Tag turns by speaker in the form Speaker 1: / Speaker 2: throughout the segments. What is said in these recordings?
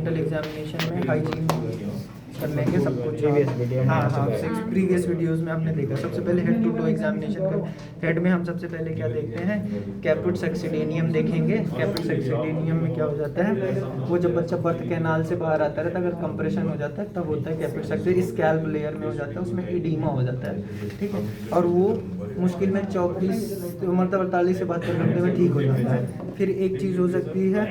Speaker 1: Dental examination में hygiene कर लेंगे सब कुछ।
Speaker 2: प्रीवियस वीडियो में
Speaker 1: हाँ
Speaker 2: आपसे
Speaker 1: हाँ,
Speaker 2: बताया।
Speaker 1: प्रीवियस वीडियोस में आपने देखा। सबसे पहले हेड टू टो एग्जामिनेशन कर, हेड में हम सबसे पहले क्या देखते हैं, कैप्यूट सक्सिडेनियम देखेंगे। कैप्यूट सक्सिडेनियम में क्या हो जाता है, वो जब बच्चा बर्थ कैनाल से बाहर आता है, तो अगर कंप्रेशन हो जाता है तब होता है कैप्यूट सक्सिडेनियम। स्कैल्प लेयर में हो जाता है, उसमें एडीमा हो जाता है, ठीक है। और वो मुश्किल में 24 मतलब 48 से 72 घंटे में ठीक हो जाता है। फिर एक चीज़ हो सकती है,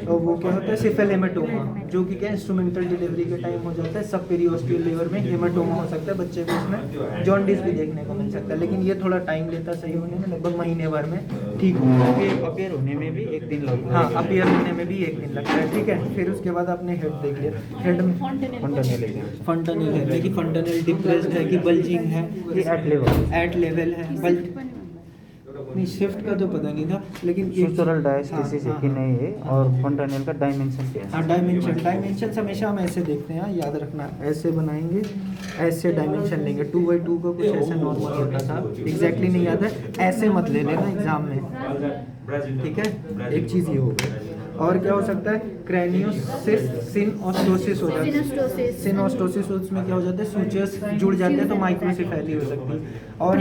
Speaker 1: और वो क्या होता है, सिफल हेमेटोमा, जो कि क्या इंस्ट्रूमेंटल डिलीवरी के टाइम हो जाता है। सब पेरियोस्टियल लेवर में हेमेटोमा हो सकता है बच्चे को, इसमें जॉन्डिस भी देखने को मिल सकता है, लेकिन ये थोड़ा टाइम लेता है सही होने में, लगभग महीने भर में ठीक हो जाता है।
Speaker 2: अपेयर होने में भी 1 दिन लगता है।
Speaker 1: हाँ, अपियर होने में भी 1 दिन लगता है, ठीक है। फिर उसके बाद आपने हेड देख लिया। हेड में
Speaker 2: फंडामेंटल एग्जाम
Speaker 1: फंटनल है, देखिए फंटनल डिप्रेस्ड है कि बल्जिंग है,
Speaker 2: ये एट लेवल
Speaker 1: है बल्ज नहीं, शिफ्ट का तो पता नहीं था, लेकिन
Speaker 2: सुचुरल डायस्टिसिस है कि नहीं है, और फंडामेंटल का डायमेंशन क्या है।
Speaker 1: हाँ, डायमेंशन हमेशा हम ऐसे देखते हैं, याद रखना, ऐसे बनाएंगे, ऐसे डायमेंशन लेंगे। 2x2 का कुछ ऐसे नॉर्मल होता था, एग्जैक्टली नहीं याद है, ऐसे मत ले लेना एग्जाम में, ठीक है। एक चीज़ ये हो गई। और क्या हो सकता है, क्रैनियोसिस सिनोस्टोसिस हो जाता है। सिनोस्टोसिस, उसमें क्या हो जाता है, सूचर्स जुड़ जाते हैं तो माइक्रोसेफेली हो सकती है। और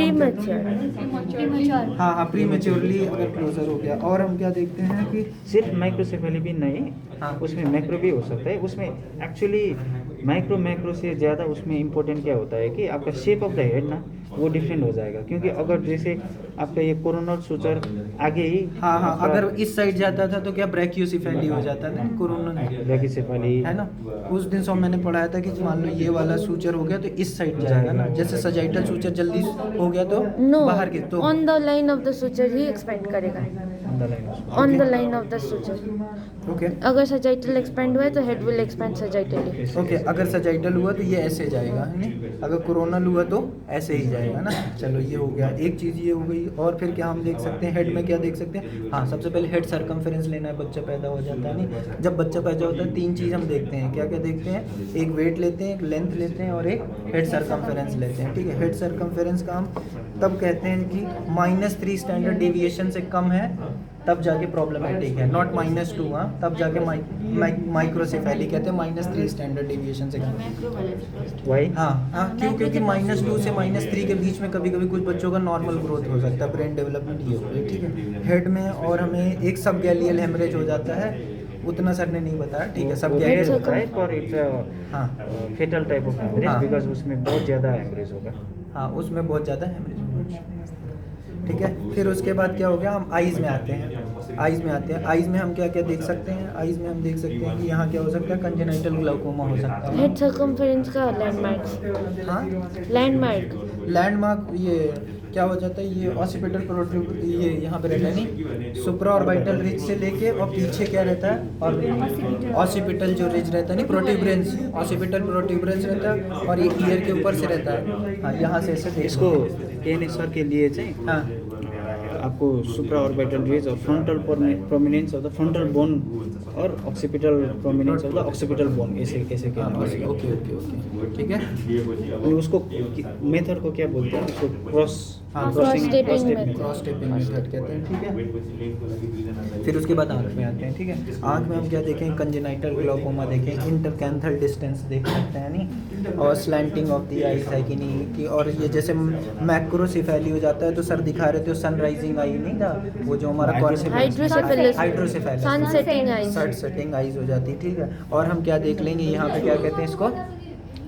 Speaker 1: हाँ, प्रीमेच्योरली अगर क्लोजर हो गया। और हम क्या देखते हैं कि
Speaker 2: सिर्फ माइक्रोसेफेली भी नहीं,
Speaker 1: हाँ,
Speaker 2: उसमें मैक्रो भी हो सकता है। उसमें एक्चुअली मैक्रो से ज़्यादा उसमें इम्पोर्टेंट क्या होता है कि आपका शेप ऑफ द हेड ना वो डिफरेंट हो जाएगा। क्योंकि अगर जैसे आपका ये कोरोनल सूचर आगे ही
Speaker 1: हाँ, अगर इस साइड जाता था तो क्या ब्रैकियोसेफेली हो जाता था, कोरोना
Speaker 2: ब्रैकियोसेफेली
Speaker 1: है ना। उस दिन सब मैंने पढ़ाया था कि मान लो ये वाला सूचर हो गया तो इस साइड जाएगा ना, जैसे सजाइटल सूचर जल्दी हो गया तो बाहर के तो
Speaker 3: on the line of the suture ही एक्सपेंड करेगा, on the line of the suture.
Speaker 1: Okay
Speaker 3: अगर सजाइटल एक्सपेंड हुआ है तो head will expand sagittally.
Speaker 1: Okay, अगर सजाइटल हुआ तो ये ऐसे जाएगा, है नहीं, अगर कोरोनल हुआ तो ऐसे ही जाएगा ना। चलो ये हो गया, एक चीज़ ये हो गई। और फिर क्या हम देख सकते हैं, हेड में क्या देख सकते हैं, हाँ, सबसे पहले हेड सर्कमफेरेंस लेना है, बच्चा पैदा हो जाता है नहीं, जब बच्चा पैदा होता है 3 चीज़ हम देखते हैं, क्या क्या देखते हैं, एक वेट लेते हैं, एक लेंथ लेते हैं, और एक हेड सर्कमफेरेंस लेते हैं, ठीक है। हेड सर्कमफेरेंस का हम तब कहते हैं कि -3 स्टैंडर्ड डेविएशन से कम है, तब जाके प्रॉब्लमेटिक है, नॉट -2, हाँ, तब जाके माइक्रोसेफेली कहते हैं, -3 स्टैंडर्ड डेविएशन से कम।
Speaker 2: वाई
Speaker 1: हाँ, क्योंकि -2 से -3 के बीच में कभी कभी कुछ बच्चों का नॉर्मल ग्रोथ हो सकता है, ब्रेन डेवलपमेंट ये हो गई, ठीक है। हेड में और हमें एक सब गैलियल हेमरेज हो जाता है, उतना सर ने नहीं बताया, ठीक है। सब गैलियल
Speaker 2: होता है और इट्स
Speaker 1: हाँ
Speaker 2: फेटल टाइप ऑफ हेमरेज,
Speaker 1: हाँ।
Speaker 2: बिकॉज उसमें बहुत ज़्यादा हेमरेज होगा।
Speaker 1: हाँ, उसमें बहुत ज़्यादा हेमरेज, ठीक है। फिर उसके बाद क्या हो गया, हम आइज़ में आते हैं। आइज़ में हम क्या क्या देख सकते हैं, आइज़ में हम देख सकते हैं कि यहाँ क्या हो सकता है, कंजेनाइटल ग्लाउकोमा हो सकता है।
Speaker 3: हेड सर्कमफेरेंस का लैंडमार्क,
Speaker 1: हाँ, लैंडमार्क ये क्या हो जाता है, ये ऑसिपिटल प्रोट्रूड, ये यहाँ पे रहता है नहीं, सुप्रा ऑर्बिटल रिज से लेके, और पीछे क्या रहता है, और ऑसिपिटल जो रिज रहता है नहीं, प्रोट्यूबरेंस, ऑसिपिटल प्रोट्यूबरेंस रहता है, और ये ईयर के ऊपर से रहता है। हाँ, यहाँ से ऐसे
Speaker 2: इसको टेनिसर के लिए चाहिए,
Speaker 1: हाँ,
Speaker 2: आपको सुप्रा ऑर्बिटल रिज और frontal prominence of the frontal bone और occipital prominence of the occipital bone, ऐसे कैसे
Speaker 1: हाँ,
Speaker 2: कहना पड़ेगा।
Speaker 1: ओके, ठीक है।
Speaker 2: और उसको मेथड को क्या बोलते हैं, उसको क्रॉस
Speaker 3: क्रॉस-स्टेपिंग
Speaker 1: मेथड कहते हैं, ठीक है। फिर उसके बाद आँख में आते हैं, ठीक है। आँख में हम क्या देखें, कंजेनाइटल ग्लाउकोमा देखें, इंटरकैंथल डिस्टेंस देख सकते हैं नहीं, और स्लैंटिंग ऑफ द आईज है कि नहीं कि, और ये जैसे मैक्रोसेफेली हो जाता है तो सर दिखा रहे थे सनराइजिंग आई नहीं था, वो जो हमारा
Speaker 3: हाइड्रोसेफेलस,
Speaker 1: हाइड्रोसेफेलस, सनसेटिंग आईज हो जाती, ठीक है। और हम क्या देख लेंगे, यहाँ पे क्या कहते हैं इसको,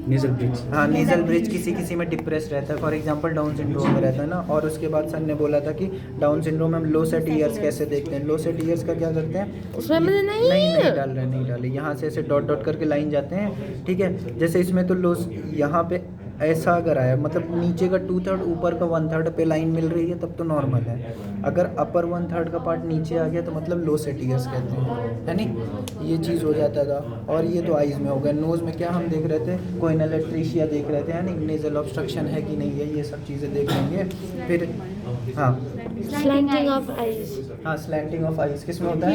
Speaker 2: नेजल ब्रिज।
Speaker 1: हाँ, नेजल ब्रिज किसी में डिप्रेस रहता है, फॉर एग्जांपल डाउन सिंड्रोम में रहता है ना। और उसके बाद सर ने बोला था कि डाउन सिंड्रोम में हम लो सेट ईयर्स कैसे देखते हैं, लो सेट ईयर्स का क्या करते हैं,
Speaker 3: उसमें मैंने
Speaker 1: नहीं डाले, यहाँ से ऐसे डॉट डॉट करके लाइन जाते हैं, ठीक है। जैसे इसमें तो लो, यहाँ पे ऐसा अगर आया, मतलब नीचे का 2/3 ऊपर का 1/3 पे लाइन मिल रही है, तब तो नॉर्मल है। अगर अपर 1/3 का पार्ट नीचे आ गया तो मतलब लो सेट ईयर्स कहते हैं, है नहीं, ये चीज़ हो जाता था। और ये तो आइज़ में हो गया। नोज़ में क्या हम देख रहे थे, कोइनल एट्रीशिया देख रहे थे, है नहीं, नेजल ऑब्स्ट्रक्शन है कि नहीं है, ये सब चीज़ें देख लेंगे। फिर हाँ,
Speaker 3: स्लैंटिंग ऑफ आईज,
Speaker 1: हाँ, स्लैंटिंग ऑफ आइज किस में होता है,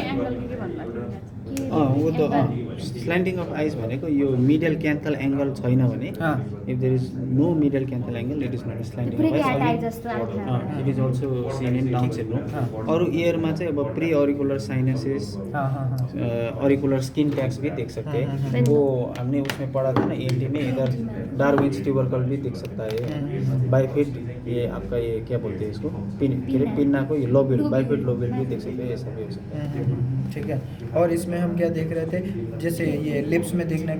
Speaker 3: कि
Speaker 2: वो त
Speaker 3: angle?
Speaker 2: स्ल्यान्टिङ अफ आइज भनेको यो मिडल क्यान्थल एङ्गल छैन भने if there is no middle canthal angle it is not slanting
Speaker 3: पुरै
Speaker 2: अफ
Speaker 3: क्याट आइ
Speaker 2: आइज
Speaker 3: जस्तो आएको
Speaker 2: it is also seen in Down syndrome और ईयर में अब pre auricular sinuses auricular skin tags भी देख सकते हैं वो हमने उसमें पढ़ा था ना एंटी में इधर डार्विन्स ट्यूबरकल भी देख सकता है बाइफिड ये आपका ये क्या बोलते हैं इसको पिन्ना को ये लोबिल बाइफिड लोबिल भी देख सकते हैं ऐसा भी हो सकता है
Speaker 1: ठीक है। और इसमें हम क्या देख रहे थे, जैसे ये लिप्स में देखना,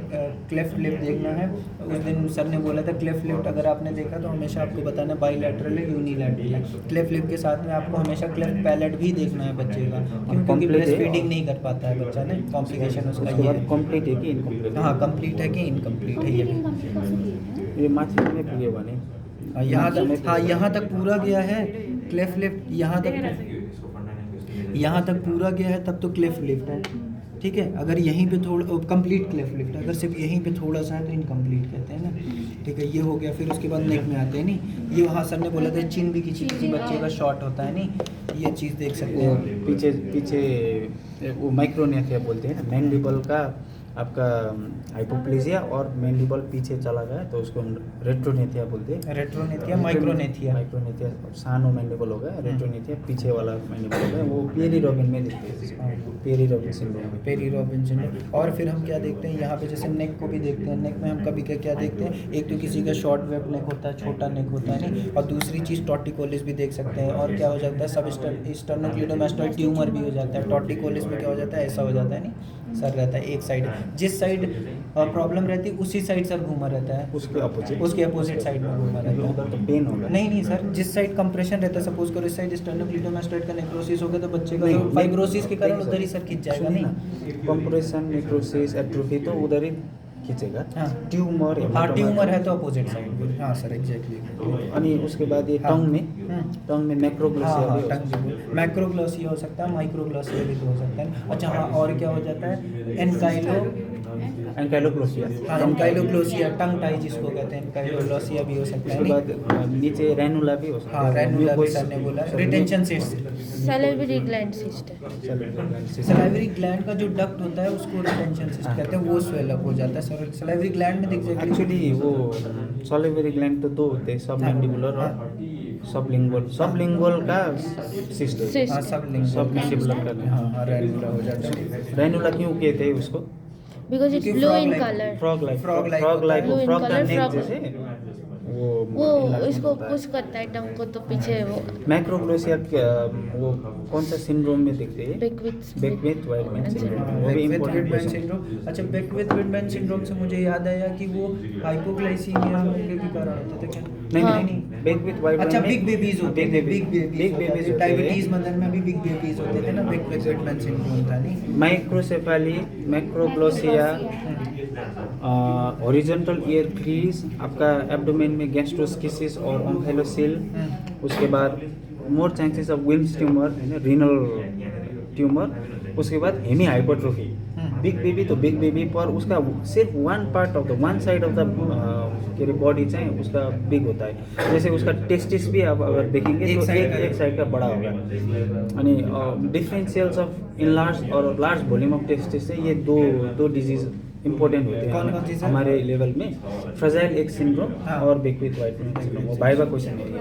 Speaker 1: क्लेफ्ट लिप देखना है। उस दिन सर ने बोला था क्लेफ्ट लिप अगर आपने देखा तो हमेशा आपको बताना बाईलैटरल है यूनिलैटरल है। क्लेफ्ट लिप के साथ में आपको हमेशा क्लेफ्ट पैलेट भी देखना है बच्चे का, क्योंकि ब्रेस्ट फीडिंग नहीं कर पाता है बच्चा ना, कॉम्प्लिकेशन उसका ये है।
Speaker 2: कंप्लीट है कि इनकम्प्लीट
Speaker 1: हाँ कंप्लीट है कि इनकम्प्लीट है ये
Speaker 2: ये माथि में पुग्यो भने
Speaker 1: यहाँ तक, हाँ यहाँ तक पूरा गया है क्लेफ्ट लिप, यहाँ तक पूरा गया है तब तो क्लेफ्ट लिफ्ट है, ठीक है। अगर यहीं पे थोड़ा कंप्लीट क्लेफ्ट लिफ्ट, अगर सिर्फ यहीं पे थोड़ा सा है तो इनकम्प्लीट कहते हैं ना, ठीक है। ये हो गया, फिर उसके बाद नेक में आते हैं नहीं, ये वहाँ सर ने बोला था चिन भी किसी बच्चे का शॉर्ट होता है नहीं, ये चीज़ देख सकते
Speaker 2: वो
Speaker 1: हैं।
Speaker 2: पीछे वो माइक्रोनेथिया बोलते हैं ना, मैंडिबल का आपका हाइपोप्लेजिया और मैंडिबल पीछे चला गया तो उसको हम रेट्रोनेथिया बोलते हैं।
Speaker 1: रेट्रोनेथिया माइक्रोनेथिया
Speaker 2: सानो मैंडिबल हो गया, रेट्रोनेथिया पीछे वाला मैंडिबल हो गया, वो पेरी रॉबिन में दिखते हैं, पेरी रॉबिन सिंड्रोम में।
Speaker 1: Pierre Robin syndrome. और फिर हम क्या देखते हैं यहाँ पे, जैसे नेक को भी देखते हैं, नेक में हम कभी क्या देखते हैं, एक तो किसी का शॉर्ट वेब नेक होता है, छोटा नेक होता है नहीं, और दूसरी चीज़ टॉर्टिकोलिस भी देख सकते हैं। और क्या हो जाता है, सब स्टर्नोक्लीडोमास्टोइड ट्यूमर भी हो जाता है। टॉर्टिकोलिस में क्या हो जाता है, ऐसा हो जाता है नहीं, सर रहता है एक साइड, जिस साइड प्रॉब्लम रहती है उसी साइड सर घूमा रहता है, उसके अपोजिट साइड में घूमा रहता है।
Speaker 2: उधर तो पेन होगा
Speaker 1: नहीं सर, जिस साइड कंप्रेशन रहता है, सपोज करो इस साइड स्टर्नोक्लीडोमास्टोइड का नेक्रोसिस हो गया तो बच्चे का फाइब्रोसिस के कारण उधर ही सर खिंच जाएगा नहीं,
Speaker 2: कंप्रेशन नेक्रोसिस एट्रोफी तो उधर ही खींचेगा। ट्यूमर
Speaker 1: ट्यूमर है तो अपोजिट साइड। हाँ सर एग्जैक्टली।
Speaker 2: अनि उसके बाद ये टंग में मैक्रोग्लोसिया भी हो सकता है।
Speaker 1: मैक्रोग्लोसिया हो सकता है, माइक्रोग्लोसिया भी हो सकता है। अच्छा हाँ, और क्या हो जाता है,
Speaker 2: एंकाइलोग्लोसिया,
Speaker 1: एंकाइलोग्लोसिया टंग टाई जिसको कहते हैं, एंकाइलोग्लोसिया भी हो सकता है।
Speaker 2: उसके बाद नीचे रैनुला भी हो सकता है।
Speaker 1: हाँ रैनुला भी सर ने बोला, retention cyst,
Speaker 3: salivary gland cyst है।
Speaker 1: सलाइवरी ग्लैंड का जो डक्ट होता है उसको रिटेंशन सिस्ट कहते हैं, वो स्वेल अप हो जाता है। सलाइवरी ग्लैंड में देख सकते
Speaker 2: एक्चुअली वो सलाइवरी ग्लैंड तो दो होते हैं, सबमैंडिबुलर और सबलिंगुअल का सिस्ट है।
Speaker 1: हाँ
Speaker 2: सबमैंडिबुलर का
Speaker 1: हाँ रैनुला हो जाता है।
Speaker 2: रैनुला क्यों कहते हैं उसको?
Speaker 3: Because it's blue in colour.
Speaker 2: Frog like
Speaker 3: Blue in
Speaker 2: frog का
Speaker 3: color,
Speaker 2: नेक
Speaker 3: frog
Speaker 2: जैसे वो
Speaker 3: इसको
Speaker 2: होता है।
Speaker 3: पुश करता है टंग को, तो पीछे वो
Speaker 2: मैक्रोग्लोसिया वो कौन सा सिंड्रोम में दिखते हैं? बेकविथ वाइटमैन सिंड्रोम, वो भी इम्पोर्टेंट
Speaker 1: बेकविथ सिंड्रोम। अच्छा बेकविथ वाइटमैन सिंड्रोम से मुझे याद आया कि वो हाइपोग्लाइसीमिया के भी कारण होते थे क्या?
Speaker 2: नहीं बेकविथ वाइटमैन।
Speaker 1: अच्छा बिग बेबीज होते थे, big
Speaker 2: babies
Speaker 1: babies diabetes mother में भी बिग बेबीज होते थे ना, बेकविथ वाइटमैन सिंड्रोम था नहीं।
Speaker 2: Microcephaly, macroglossia, horizontal ear freeze, आपका एब्डोमेन में गैस्ट्रोस्किसिस और ओम्फेलोसिल, उसके बाद more chances of Wilms tumour है ना, रीनल ट्यूमर, उसके बाद हेमी हाइपरट्रोफी। बिग बेबी तो बिग बेबी पर उसका सिर्फ one part of the one side of the के बॉडी चाहिँ उसका बिग होता है। जैसे उसका टेस्टिस भी आप अगर देखेंगे तो एक साइड का बड़ा होगा। अनि डिफरेंशियल्स ऑफ इनलार्ज और लार्ज वॉल्यूम ऑफ टेस्टिस से ये दो डिजीज इम्पोर्टेंट होते हैं
Speaker 1: कौन सी
Speaker 2: हमारे लेवल में, फ्रेजाइल एक्स सिंड्रोम और बेकविथ वाइटमैन सिंड्रोम। वो वाइवा क्वेश्चन है ये।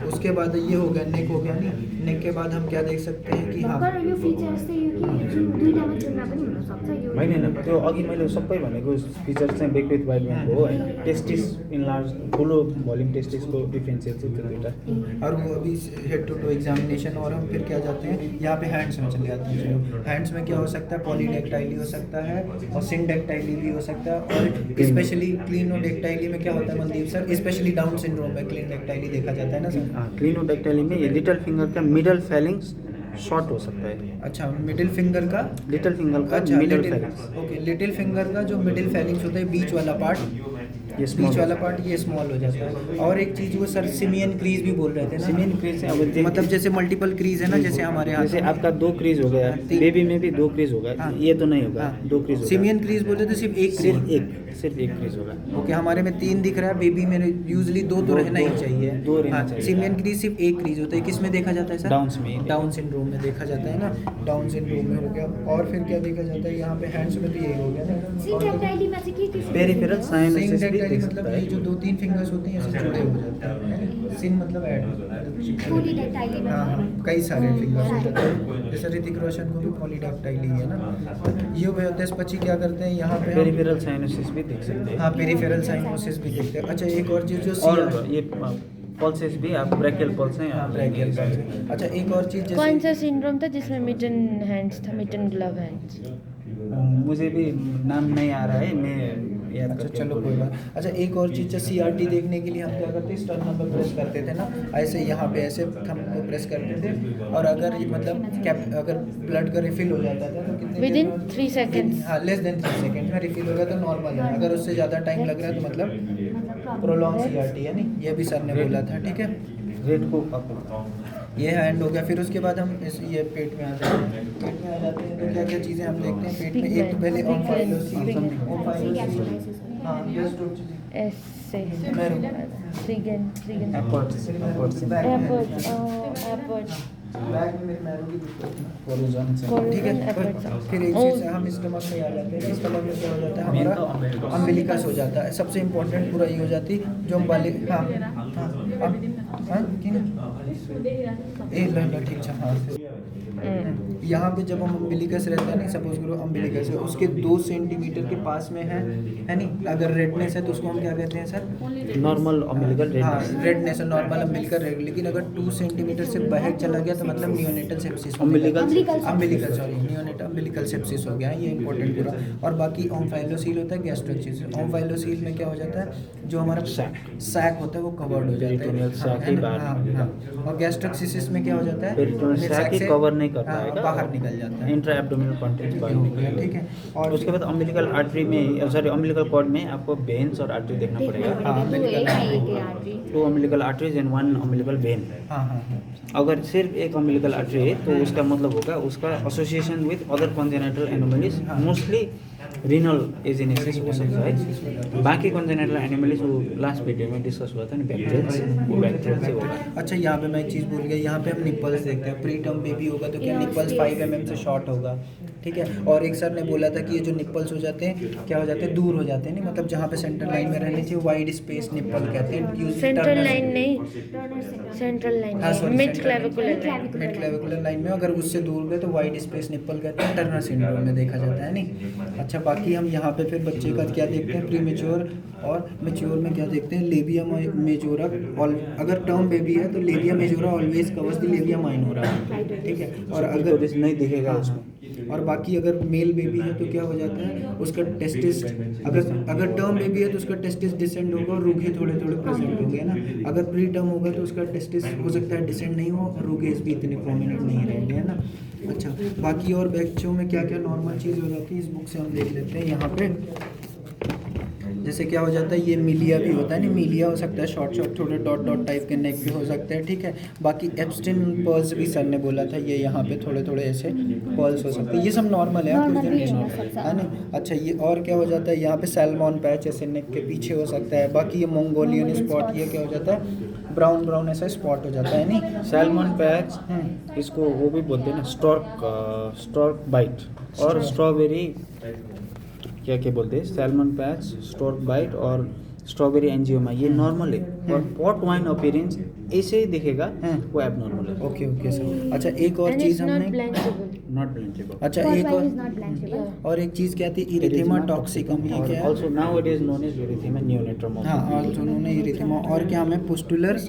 Speaker 1: उसके बाद ये हो गया, नेक हो गया नहीं, नेक के बाद हम क्या देख सकते हैं कि हाँ
Speaker 4: यो फिचर्स चाहिँ यो कि दुईटामा चुन्ना पनि हुन सक्छ यो
Speaker 2: होइन त्यो अघि मैले सबै भनेको फिचर्स चाहिँ बेकविथ वाइटमैनको हो होइन। टेस्टिस इनलार्ज ठुलो भोल्युम टेस्टिसको डिफरेन्सियल चाहिँ त्यो दुईवटा।
Speaker 1: और वो अभी हेड टू टो एग्जामिनेशन, और हम फिर क्या जाते हैं यहाँ पे हैंड्स में चले जाते हैं। हैंड्स में क्या हो सकता है, पॉलीडेक्टाइली हो सकता है और सिंडेक्टाइली भी हो सकता है। और स्पेशली क्लिनोडेक्टाइली में क्या होता है Mandeep sir, specially down syndrome में क्लिनोडेक्टाइली देखा जाता है ना सर।
Speaker 2: क्लिनोडेक्टाइली में ये लिटिल फिंगर का मिडल फेलिंग्स शॉर्ट हो सकता है।
Speaker 1: अच्छा मिडिल फिंगर का,
Speaker 2: लिटिल फिंगर का
Speaker 1: अच्छा
Speaker 2: middle
Speaker 1: little,
Speaker 2: Fehling's.
Speaker 1: Okay little finger का जो मिडिल फेलिंग्स होता है बीच वाला पार्ट,
Speaker 2: ये small
Speaker 1: बीच वाला पार्ट ये स्मॉल हो जाता है। और एक चीज़ वो सर सिमियन क्रीज भी बोल रहे थे ना,
Speaker 2: सिमियन क्रीज से अब
Speaker 1: मतलब जैसे मल्टीपल क्रीज है ना, जैसे हमारे यहाँ
Speaker 2: जैसे आपका 2 क्रीज हो गया,
Speaker 1: तीन।
Speaker 2: बेबी में भी 2 क्रीज होगा,
Speaker 1: हाँ।
Speaker 2: ये तो नहीं होगा, 2 क्रीज होगा।
Speaker 1: सिमियन क्रीज बोलते थे सिर्फ एक
Speaker 2: सिर्फ एक क्रीज होगा।
Speaker 1: ओके, हमारे में 3 दिख रहा है, बेबी में यूजली 2 तो रहना ही चाहिए।
Speaker 2: दो रहना
Speaker 1: हाँ,
Speaker 2: चाहिए।
Speaker 1: सिमियन क्रीज सिर्फ एक क्रीज होता है। किस में देखा जाता है सर?
Speaker 2: डाउन्स में।
Speaker 1: डाउन सिंड्रोम में देखा जाता है ना, डाउन सिंड्रोम में हो गया। और फिर क्या देखा जाता है यहाँ पे, हैंड्स में तो यही हो गया ना।
Speaker 4: सिंटैक्टाइली में से किस
Speaker 2: पेरिफेरल साइनोसिस भी देख सकता
Speaker 1: मतलब
Speaker 2: है।
Speaker 1: ये जो 2-3 फिंगर्स होते हैं ऐसे जुड़े हो जाते हैं। सिन मतलब ऐड
Speaker 4: पॉलीडैक्टाइली में
Speaker 1: हाँ हाँ, कई सारे फिंगर्स हो जाते हैं। जैसे ऋतिक रोशन को भी पॉलीडैक्टाइली है ना। ये होते हैं बच्चे क्या करते हैं यहाँ पे हम-
Speaker 2: पेरिफेरल साइनोसिस भी देख सकते हैं।
Speaker 1: हाँ, पेरिफेरल साइनोसिस भी देखते हैं। अच्छा, एक और चीज़ जो
Speaker 2: और ये पल्सेस भी, आप ब्रैकियल पल्स हैं।
Speaker 1: हाँ, ब्रैकियल पल्स। अच्छा, एक और चीज़
Speaker 3: कौन
Speaker 1: जैसे
Speaker 3: सा सिंड्रोम था जिसमें मिटन हैंड्स था, मिटन ग्लव हैंड्स?
Speaker 2: मुझे भी नाम नहीं आ रहा है, मैं याद
Speaker 1: अच्छा
Speaker 2: करके
Speaker 1: चलो कोई
Speaker 2: बोलूँगा।
Speaker 1: बात। अच्छा, एक और चीज़ CRT देखने के लिए हम क्या करते हैं, स्टर्नम पे प्रेस करते थे ना, ऐसे यहाँ पे ऐसे थंब को प्रेस करते थे। और अगर ये मतलब अगर ब्लड का रिफिल हो जाता था तो कितने
Speaker 3: Within
Speaker 1: देर में-
Speaker 3: 3 seconds.
Speaker 1: हाँ, लेस देन 3 सेकेंड में रिफिल होगा तो नॉर्मल है। अगर उससे ज़्यादा टाइम लग रहा है तो मतलब प्रोलॉन्ग CRT है। नहीं, ये भी सर ने बोला था। ठीक है,
Speaker 2: रेट को अप
Speaker 1: ये हैंड हो गया। फिर उसके बाद हम ये पेट में आ जाते हैं। पेट में आ जाते हैं तो क्या क्या चीज़ें हम देखते हैं पेट में? एक तो पहले हाँ,
Speaker 3: ऐसे
Speaker 2: एपर्ट्स
Speaker 1: बैक में मेरे मैरो की दिक्कत है।
Speaker 2: कोरोजन से
Speaker 1: ठीक है, फिर एक चीज़ है, हम स्टमक में आ जाते हैं। स्टमक में क्या हो जाता है हमारा? अम्बिलिकस हो जाता है। सबसे इम्पोर्टेंट पूरा ये हो जाती जो हम बाले हाँ हाँ हाँ किन ए ल ठीक है। हाँ, यहाँ पे जब हम अम्बिलिकस रहता है नहीं, सपोज करो अम्बिलिकस है, उसके 2 सेंटीमीटर के पास में है नहीं? अगर रेडनेस है तो उसको हम क्या कहते हैं सर?
Speaker 2: नॉर्मल अम्बिलिकल
Speaker 1: हाँ,
Speaker 2: रेडनेस।
Speaker 1: रेडनेस है, नॉर्मल अम्बिलिकल रेड। लेकिन अगर 2 सेंटीमीटर से बाहर चला गया तो मतलब neonatal sepsis umbilical sorry neonatal umbilical sepsis हो गया है। ये इंपॉर्टेंट पूरा। और बाकी ओम्फाइलोसील होता है, गैस्ट्रोचिस। ओम्फाइलोसील में क्या हो जाता है, जो हमारा सैक होता है वो कवर्ड हो जाता
Speaker 2: पेरिटोनियल
Speaker 1: है।
Speaker 2: sac ही बाहर
Speaker 1: हाँ, हाँ। और गैस्ट्रोसिस में क्या हो जाता है?
Speaker 2: पेरिटोनियल sac ही
Speaker 1: से-
Speaker 2: कवर नहीं कर
Speaker 1: हाँ,
Speaker 2: पाएगा,
Speaker 1: बाहर निकल जाता है।
Speaker 2: इंट्रा एब्डोमिनल कंटेंट बाहर निकल जाएगा।
Speaker 1: ठीक है।
Speaker 2: और उसके बाद अम्बिलिकल आर्टरी में, सॉरी अम्बिलिकल कॉर्ड में आपको वेन्स और आर्टरी देखना पड़ेगा।
Speaker 1: हाँ,
Speaker 2: two umbilical arteries and 1 umbilical vein.
Speaker 1: हाँ हाँ हाँ।
Speaker 2: अगर सिर्फ एक अम्बिलिकल आर्टरी है तो उसका मतलब होगा उसका association with other congenital anomalies, mostly renal agenesis हो सकता है। बाकी कॉन्जेनिटल एनोमलीज वो लास्ट वीडियो में डिस्कस हुआ था ना, बैक्टीरियल से, वो बैक्टीरियल से होगा।
Speaker 1: अच्छा, यहाँ पे मैं एक चीज़ भूल गया। यहाँ पे हम निप्पल्स देखते हैं। प्री टर्म बेबी होगा तो क्या निप्पल्स 5 mm से शॉर्ट होगा? ठीक है। और एक सर ने बोला था कि ये जो निप्पल्स हो जाते हैं क्या हो जाते हैं, दूर हो जाते हैं। नहीं मतलब जहाँ पे सेंट्रल लाइन में रहने चाहिए वाइड स्पेस निप्पल कहते हैं।
Speaker 3: सेंट्रल लाइन नहीं, सेंट्रल लाइन
Speaker 1: हाँ, sorry,
Speaker 3: mid
Speaker 1: central
Speaker 3: clavicular line.
Speaker 1: Mid clavicular line में अगर उससे दूर गए तो वाइड स्पेस निप्पल कहते हैं। टर्नर सिंड्रोम में देखा जाता है। नहीं अच्छा, बाकी हम यहाँ पे फिर बच्चे का क्या देखते हैं, प्री मेच्योर और मेच्योर में क्या देखते हैं, लेबिया मेजोरा। और अगर टर्म बेबी है तो labia majora always covers the labia minora. ठीक है। और अगर
Speaker 2: नहीं दिखेगा उसमें।
Speaker 1: और बाकी अगर मेल बेबी है तो क्या हो जाता है, उसका टेस्टिस अगर टर्म बेबी है तो उसका टेस्टिस डिसेंड होगा और रूगे थोड़े थोड़े प्रेजेंट होंगे ना। अगर प्री टर्म होगा तो उसका टेस्टिस हो सकता है डिसेंड नहीं हो और रूगेस भी इतने प्रोमिनेंट नहीं रहेंगे, है ना। अच्छा, बाकी और बच्चों में क्या क्या नॉर्मल चीज़ हो जाती है इस बुक से हम देख लेते हैं। यहाँ पे जैसे क्या हो जाता है, ये मिलिया भी होता है नहीं, मिलिया हो सकता है शॉर्ट थोड़े डॉट डॉट टाइप के नेक भी हो सकते हैं। ठीक है। बाकी एब्स्टिन पर्ल्स भी सर ने बोला था, ये यहाँ पे थोड़े थोड़े ऐसे पर्ल्स हो सकते हैं। ये सब नॉर्मल है, है ना। अच्छा, ये और क्या हो जाता है, यहाँ पे सैल्मॉन पैच ऐसे नेक के पीछे हो सकता है। बाकी ये मंगोलियन स्पॉट, ये क्या हो जाता है, ब्राउन ब्राउन ऐसा स्पॉट हो जाता है। नहीं
Speaker 2: सैल्मन पैच, इसको वो भी बोलते हैं ना, स्टॉर्क बाइट और स्ट्रॉबेरी, क्या बोलते हैं, सैल्मन पैच, स्टॉर्क बाइट और स्ट्रॉबेरी एंजियोमा, ये नॉर्मल है। और पॉट वाइन अपीयरेंस ऐसे ही दिखेगा, वो एबनॉर्मल है।
Speaker 1: Okay okay sir. अच्छा, एक और
Speaker 3: And
Speaker 1: चीज़
Speaker 3: it's not
Speaker 1: हमने
Speaker 3: blanchable.
Speaker 2: नॉट ब्लेंचेबल।
Speaker 1: अच्छा एक और एक चीज़ क्या थी, इरिथेमा टॉक्सिकम, ये क्या है?
Speaker 2: Also now it is known as erythema neonatorum.
Speaker 1: हाँ, ऑल्सो उन्होंने इरिथेमा। और क्या हमें पुस्टुलर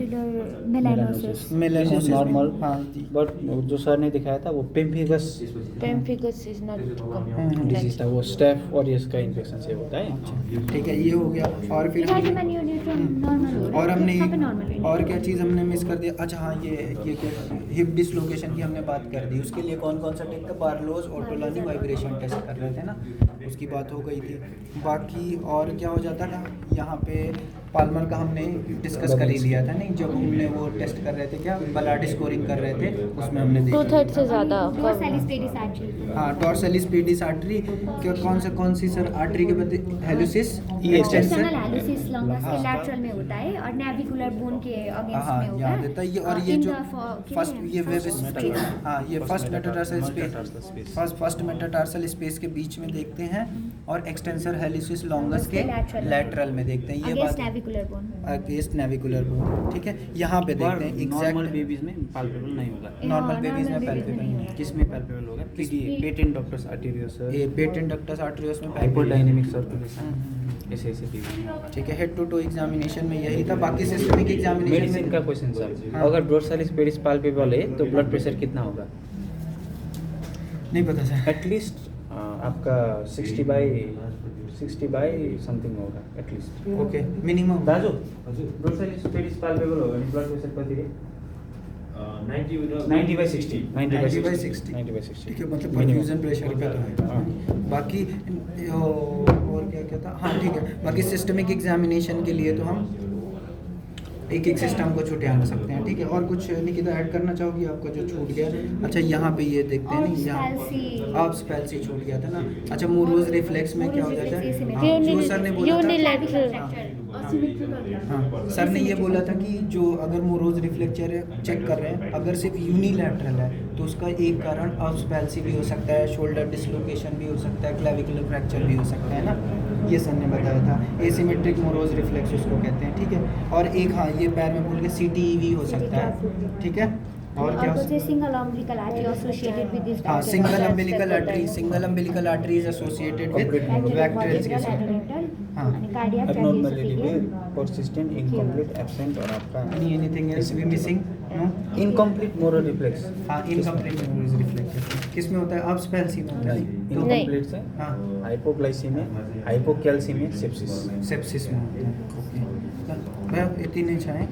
Speaker 4: मेलानोसिस।
Speaker 1: मेलानोसिस
Speaker 2: नॉर्मल,
Speaker 1: हाँ।
Speaker 2: बट जो सर ने दिखाया था वो pemphigus
Speaker 3: Pemphigus is not
Speaker 2: disease था, वो स्टेफ और इसका इन्फेक्शन से होता है।
Speaker 1: ठीक है, ये हो गया। और फिर हमने और क्या चीज़ हमने मिस कर दिया। अच्छा हाँ, ये हिप डिसलोकेशन की हमने बात कर दी। उसके लिए कौन कौन सा टेस्ट था? बार्लोस ऑटोलॉनी वाइब्रेशन टेस्ट कर रहे थे ना, उसकी बात हो गई थी। बाकी और क्या हो जाता था यहाँ पे? पाल्मर का हमने डिस्कस कर ही लिया था नहीं, जब हमने वो टेस्ट कर रहे थे, क्या बलाड स्कोरिंग कर रहे थे, उसमें हमने देखा।
Speaker 3: 2/3 से ज़्यादा
Speaker 4: डोर्सालिस पेडिस आर्टरी।
Speaker 1: हाँ, डॉर्सलिस पेडिस आर्टरी। क्या कौन सी सर आर्टरी के बदले? हेलुसिस
Speaker 4: एक्सटर्नल हेलुसिस लॉन्गस के
Speaker 1: हाँ।
Speaker 4: लैटरल में होता है और नेविकुलर बोन के अगेंस्ट
Speaker 1: हाँ,
Speaker 4: में होता
Speaker 1: याद
Speaker 4: है।
Speaker 1: रहता है ये। और ये जो फर्स्ट ये वेब हाँ, ये first metatarsal space, first metatarsal space के बीच में देखते हैं, और एक्सटेंसर हेलिसिस लॉन्गस के लैटरल में देखते हैं। ये
Speaker 4: अगेंस्ट
Speaker 1: बात
Speaker 4: navicular bone.
Speaker 1: Against navicular bone, ठीक है। यहाँ पे देखते हैं
Speaker 2: नॉर्मल
Speaker 1: एग्जैक्ट।
Speaker 2: बेबीज में पाल्पेबल नहीं होगा।
Speaker 1: नॉर्मल बेबीज में
Speaker 4: normal babies
Speaker 1: पैल्पेबल
Speaker 4: में
Speaker 1: नहीं है।
Speaker 2: किस में पाल्पेबल होगा? पीडी पेटेंट डॉक्टर्स आर्टेरियोस,
Speaker 1: ये पेटेंट डक्टस आर्टरियोस में
Speaker 2: हाइपोडायनेमिक सर्कुलेशन, ऐसे बेबी।
Speaker 1: ठीक है। हेड टू टो एग्जामिनेशन में यही था। बाकी सिस्टमिक एग्जामिनेशन
Speaker 2: मेडिसिन का क्वेश्चन सर, अगर डोर्सालिस पेडिस पाल्पेबल है तो ब्लड प्रेशर कितना होगा?
Speaker 1: नहीं पता सर।
Speaker 2: एटलीस्ट आपका 60 बाई समथिंग होगा एटलीस्ट।
Speaker 1: Okay, minimum.
Speaker 2: दाजु डोर्सालिस पेडिस पाल्पेबल होगा भने ब्लड प्रेशर कति रे? 90/60 90/60
Speaker 1: ठीक है, मतलब परफ्यूजन प्रेशर पे तो है। बाकी और क्या था? हाँ ठीक है। बाकी सिस्टमिक एग्जामिनेशन के लिए तो हम एक सिस्टम को छुट्टियाँ कर सकते हैं, ठीक है। और कुछ निकिता ऐड करना चाहोगी? आपका जो छूट गया। अच्छा, यहाँ पे ये देखते हैं नहीं, यहाँ आप स्पेल्सी छूट गया था ना। अच्छा, मूरोज रिफ्लेक्स में क्या हो जाता है? हाँ, जो सर ने बोला था,
Speaker 3: यूनिलैटरल।
Speaker 1: हाँ, सर ने ये बोला था कि जो अगर मोरोज रिफ्लेक्चर चेक कर रहे हैं, अगर सिर्फ यूनिलैटरल है तो उसका एक कारण अस्पेल्सी भी हो सकता है, शोल्डर डिसलोकेशन भी हो सकता है, क्लेविकुलर फ्रैक्चर भी हो सकता है ना, ये सर ने बताया था। एसिमेट्रिक मोरोज रिफ्लेक्स उसको कहते हैं, ठीक है। और एक हाँ, ये पैर में भूल के CTEV हो सकता है, ठीक है। और क्या?
Speaker 4: Single umbilical artery associated with this.
Speaker 1: हाँ, single umbilical artery is associated with VACTERLs के साथ। हाँ,
Speaker 4: कार्डियक
Speaker 2: abnormality में persistent, incomplete, absent और आपका
Speaker 1: anything else we missing? No.
Speaker 2: incomplete motor reflex।
Speaker 1: हाँ, इनकम्प्लीट मोरोज रिफ्लेक्स किस में होता है? अब स्पेल्सी में होता है। तो
Speaker 2: incomplete से
Speaker 1: हाँ,
Speaker 2: हाइपोग्लाइसीमिया, हाइपोकैल्सीमिया, सेप्सिस।
Speaker 1: सेप्सिस में होता है। ओके, भैया इतनी नहीं चाहें।